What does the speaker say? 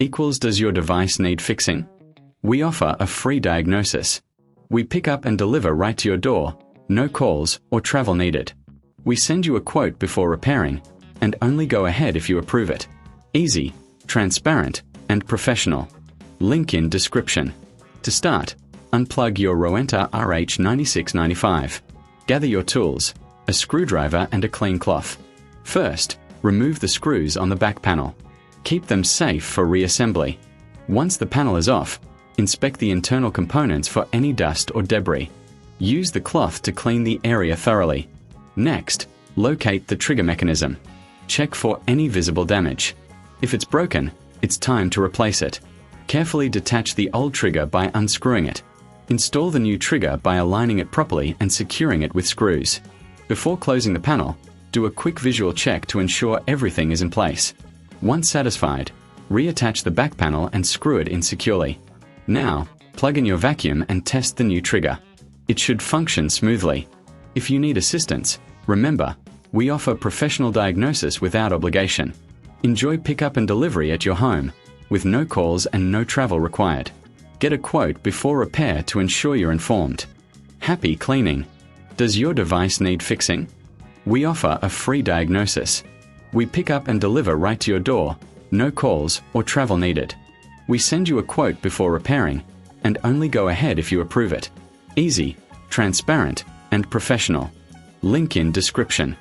equals does your device need fixing? We offer a free diagnosis. We pick up and deliver right to your door, no calls or travel needed. We send you a quote before repairing, and only go ahead if you approve it. Easy, transparent, and professional. Link in description. To start, unplug your ROWENTA RH9695. Gather your tools, a screwdriver and a clean cloth. First, remove the screws on the back panel. Keep them safe for reassembly. Once the panel is off, inspect the internal components for any dust or debris. Use the cloth to clean the area thoroughly. Next, locate the trigger mechanism. Check for any visible damage. If it's broken, it's time to replace it. Carefully detach the old trigger by unscrewing it. Install the new trigger by aligning it properly and securing it with screws. Before closing the panel, do a quick visual check to ensure everything is in place. Once satisfied, reattach the back panel and screw it in securely. Now, plug in your vacuum and test the new trigger. It should function smoothly. If you need assistance, remember, we offer professional diagnosis without obligation. Enjoy pickup and delivery at your home, with no calls and no travel required. Get a quote before repair to ensure you're informed. Happy cleaning. Does your device need fixing? We offer a free diagnosis. We pick up and deliver right to your door, no calls or travel needed. We send you a quote before repairing, and only go ahead if you approve it. Easy, transparent, and professional. Link in description.